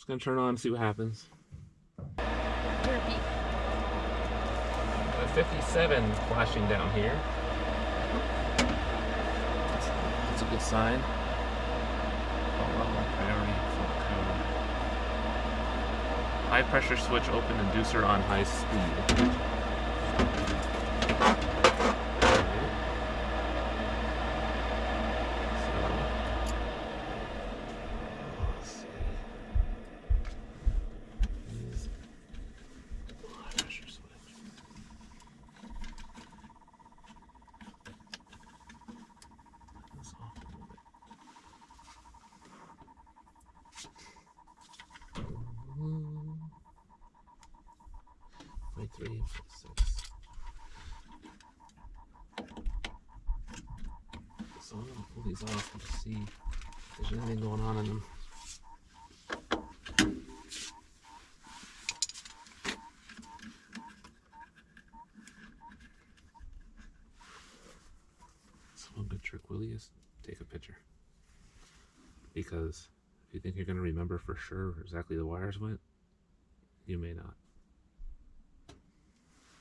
Just gonna turn on and see what happens. 57 flashing down here. That's a good sign. Level priority for the code. High pressure switch open, inducer on high speed. So I'm gonna pull these off and just see if there's anything going on in them. So one good trick, Willie, is take a picture. Because if you think you're gonna remember for sure exactly the wires went, you may not.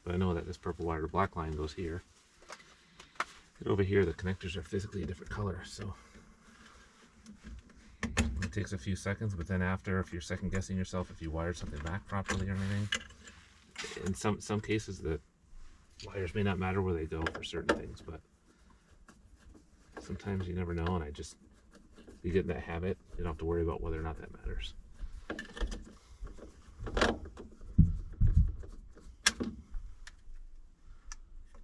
But I know that this purple wire to black line goes here. And over here the connectors are physically a different color, so it takes a few seconds, but then after, if you're second guessing yourself if you wired something back properly or anything, in some cases the wires may not matter where they go for certain things, but sometimes you never know, and you get in that habit, you don't have to worry about whether or not that matters.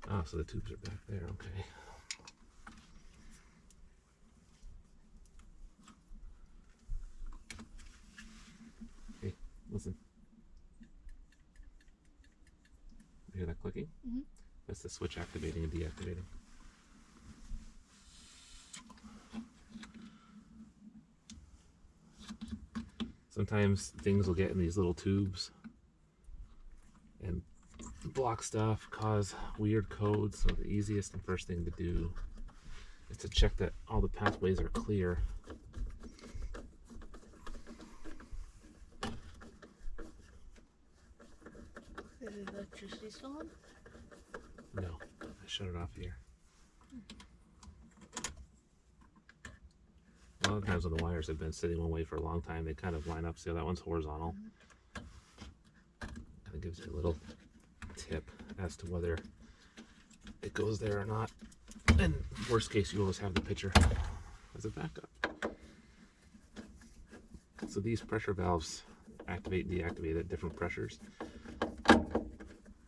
Ah, so the tubes are back there, okay. Hey, listen. You hear that clicking? Mm-hmm. That's the switch activating and deactivating. Sometimes things will get in these little tubes and block stuff, cause weird codes, so the easiest and first thing to do is to check that all the pathways are clear. Is the electricity still on? No, I shut it off here. A lot of times when the wires have been sitting one way for a long time, they kind of line up. See how that one's horizontal? Kind of gives you a little tip as to whether it goes there or not. And worst case, you always have the picture as a backup. So these pressure valves activate and deactivate at different pressures,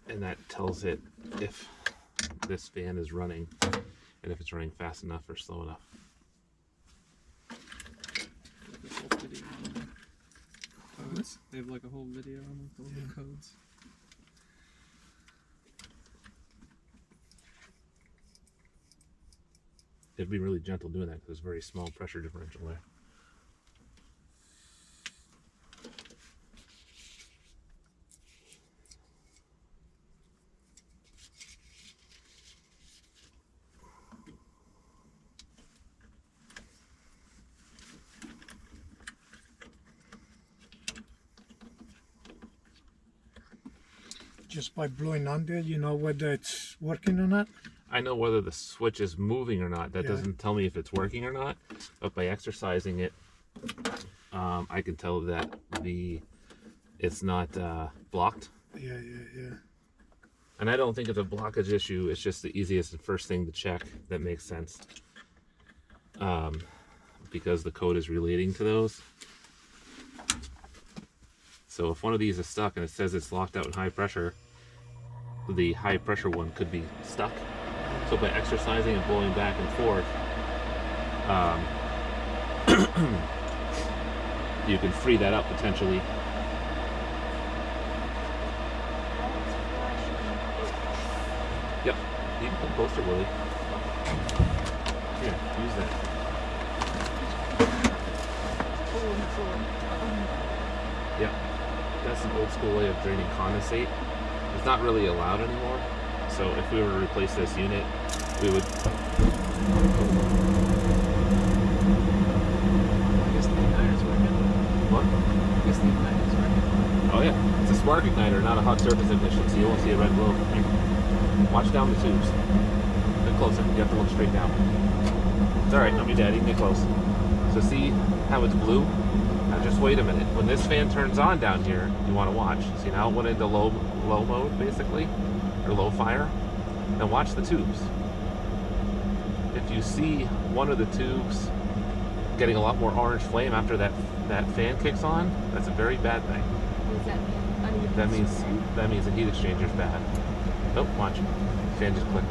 and that tells it if this fan is running and if it's running fast enough or slow enough. They have like a whole video on all the codes. It'd be really gentle doing that because there's very small pressure differential there. Just by blowing on there, you know whether it's working or not? I know whether the switch is moving or not. That Yeah. doesn't tell me if it's working or not, but by exercising it, I can tell that it's not blocked. Yeah. And I don't think it's a blockage issue. It's just the easiest and first thing to check that makes sense, because the code is relating to those. So if one of these is stuck and it says it's locked out in high pressure, the high pressure one could be stuck. So by exercising and blowing back and forth, you can free that up potentially. Yep, you can come closer, Willie. Here, use that. Yep, that's an old school way of draining condensate. It's not really allowed anymore. So if we were to replace this unit, we would. I guess the igniter's working. What? I guess the spark igniter, not a hot surface ignition, so you won't see a red glow. Watch down the tubes. Get closer. You have to look straight down. It's alright, I'm your dad. You can get close. So see how it's blue? Now just wait a minute. When this fan turns on down here, you want to watch. See, now it went into low mode, basically, or low fire. Now watch the tubes. If you see one of the tubes getting a lot more orange flame after that fan kicks on, that's a very bad thing. What does that mean? Uneven That means the heat exchanger's bad. Nope, watch. Fan just clicked.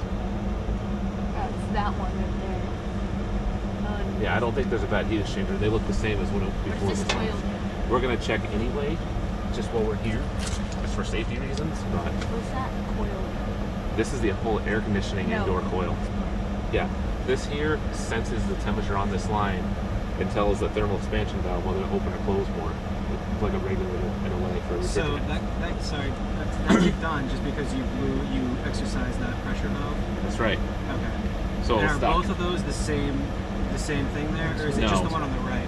That's that one right there. Yeah, I don't think there's a bad heat exchanger. They look the same as when it before. What's this coil? We're gonna check anyway, just while we're here, just for safety reasons. But What's that coil? this is the whole air conditioning indoor coil. Yeah, this here senses the temperature on this line and tells the thermal expansion valve whether to open or close more. It's like a regulator in a way for a So refrigerant. that kicked on just because you exercised that pressure valve. That's right. Okay. So And it's are stuck. both of those the same thing there, or is it No. just the one on the right?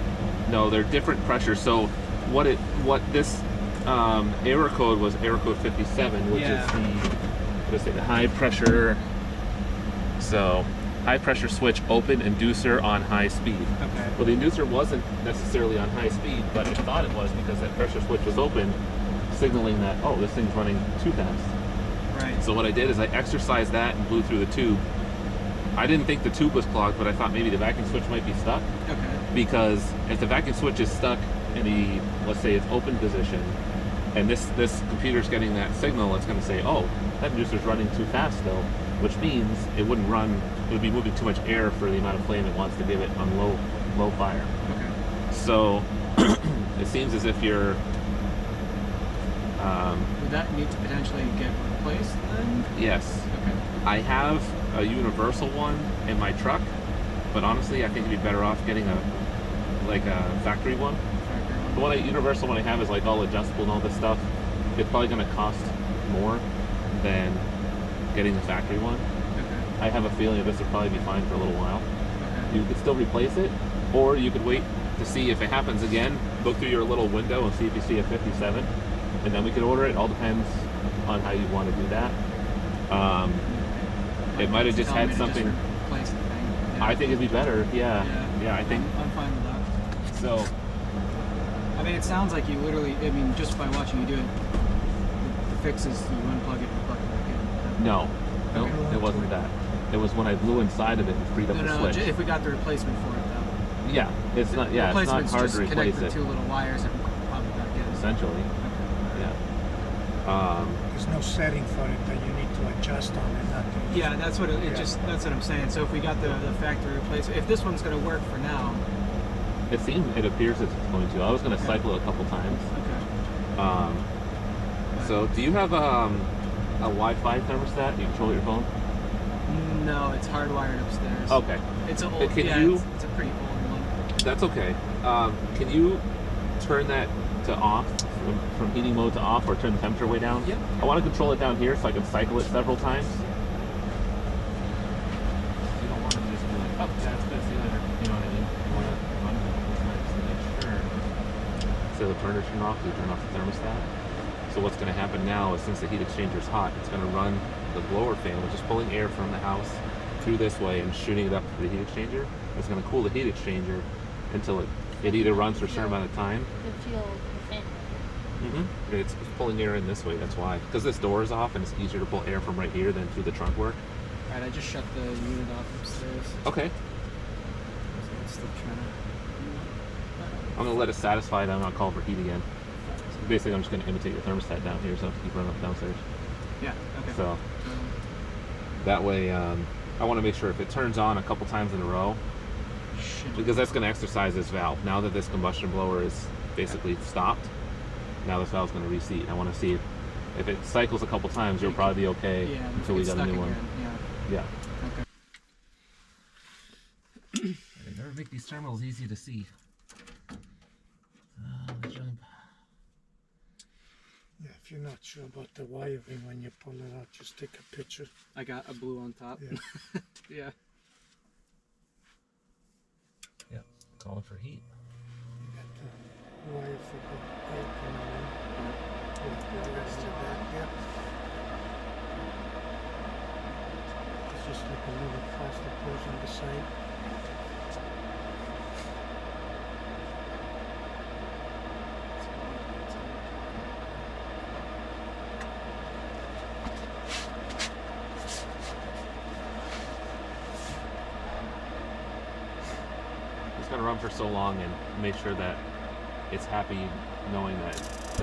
No, they're different pressures. So what this error code was error code 57, which Yeah. is the high pressure. So high pressure switch open inducer on high speed. Okay. Well, the inducer wasn't necessarily on high speed, but it thought it was because that pressure switch was open, signaling that, oh, this thing's running too fast. Right. So what I did is I exercised that and blew through the tube. I didn't think the tube was clogged, but I thought maybe the vacuum switch might be stuck. Okay. Because if the vacuum switch is stuck in the, let's say it's open position, and this computer's getting that signal, it's going to say, oh, that inducer's running too fast still, which means it wouldn't run, it would be moving too much air for the amount of flame it wants to give it on low fire. Okay. So it seems as if you're Would that need to potentially get replaced then? yes. Okay. I have a universal one in my truck, but honestly I think you'd be better off getting a factory one. The universal one I have is like all adjustable and all this stuff. It's probably going to cost more than getting the factory one. Okay. I have a feeling that this will probably be fine for a little while. Okay. You could still replace it, or you could wait to see if it happens again. Look through your little window and see if you see a 57, and then we could order it. All depends on how you want to do that. It might have just Tell me had to something. replace the thing. Yeah. I think it'd be better. Yeah. I think I'm fine with that. so. I mean, it sounds like you literally, I mean, just by watching you do it, the fix is you unplug it and plug it back in. No, Okay. it wasn't that. It was when I blew inside of it and freed up the switch. If we got the replacement for it though. Yeah, it's not. Yeah, it's not Replacement's hard just to replace connect the it. two little wires and plug it back in. Essentially, Okay. yeah. There's no setting for it that you need to adjust on and nothing. Yeah, that's what that's what I'm saying. So if we got the factory replacement, if this one's going to work for now. It appears it's going to. I was going to cycle it a couple times. Okay. So, do you have a Wi-Fi thermostat? You control your phone? No, it's hardwired upstairs. Okay, It's an old. Can yeah, you- it's a pretty old one. that's okay. Can you turn that to off, from heating mode to off, or turn the temperature way down? Yep. I want to control it down here so I can cycle it several times. You don't want to just be like, oh, yeah, it's good, see you later. You know what I mean? You want to run it a couple times to make sure. So the burner turn off, you turn off the thermostat. So what's going to happen now is since the heat exchanger is hot, it's going to run the blower fan, which is pulling air from the house through this way and shooting it up to the heat exchanger. It's going to cool the heat exchanger until it either runs for a certain amount of time. The feel the fan. It's pulling air in this way, that's why. Because this door is off and it's easier to pull air from right here than through the trunk work. Alright, I just shut the unit off upstairs. Okay. So it's still trying to. I'm going to let it satisfy, then I'll call for heat again. Basically, I'm just going to imitate your thermostat down here, so I have to keep running up downstairs. Yeah. Okay. So that way, I want to make sure if it turns on a couple times in a row, because that's going to exercise this valve. Now that this combustion blower is basically stopped, now this valve's going to reseat. I want to see if it cycles a couple times, you'll probably be okay until we got a new one. Yeah. Yeah. Okay. They never make these terminals easy to see. Jump. Yeah, if you're not sure about the wiring when you pull it out, just take a picture. I got a blue on top. Yeah. Yeah. Yep. Calling for heat. You got the wire for the air coming in. It's just like a little plastic hose on the side. It's gonna run for so long and make sure that it's happy knowing that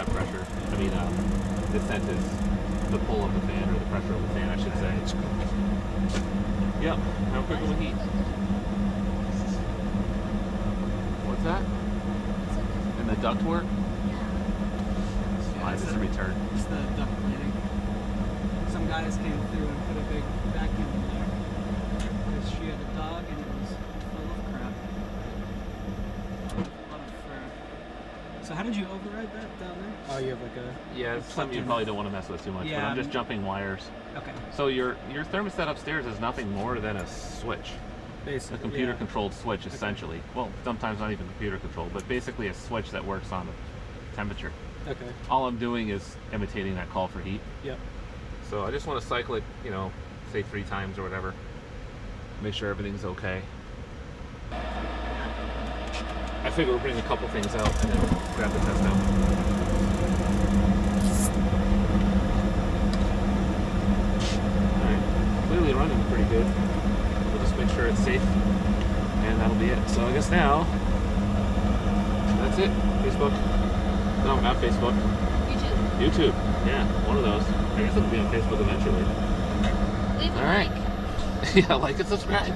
pressure. I mean, the scent is the pull of the fan, or the pressure of the fan, I should say. It's good. Yep. How quick will it heat? What's that? And the ductwork? Why is this a return? It's the duct cleaning. Some guys came through and put a big vacuum in there because she had a dog and it was full of crap. A lot of fur. So how did you override that down there? Oh, you have like a... Yeah, it's something you probably don't want to mess with too much, Yeah, but I'm just jumping wires. Okay. So your thermostat upstairs is nothing more than a switch. Basically, A computer-controlled switch, essentially. Well, sometimes not even computer-controlled, but basically a switch that works on the temperature. Okay. All I'm doing is imitating that call for heat. Yep. So I just want to cycle it, say 3 times or whatever. Make sure everything's okay. I figure we'll bring a couple things out and then grab the test out. Alright, clearly running pretty good. We'll just make sure it's safe, and that'll be it. So I guess now, that's it. Facebook. No, not Facebook. YouTube. Yeah, one of those. I guess it'll be on Facebook eventually. Leave a All right. like. Yeah, like and subscribe.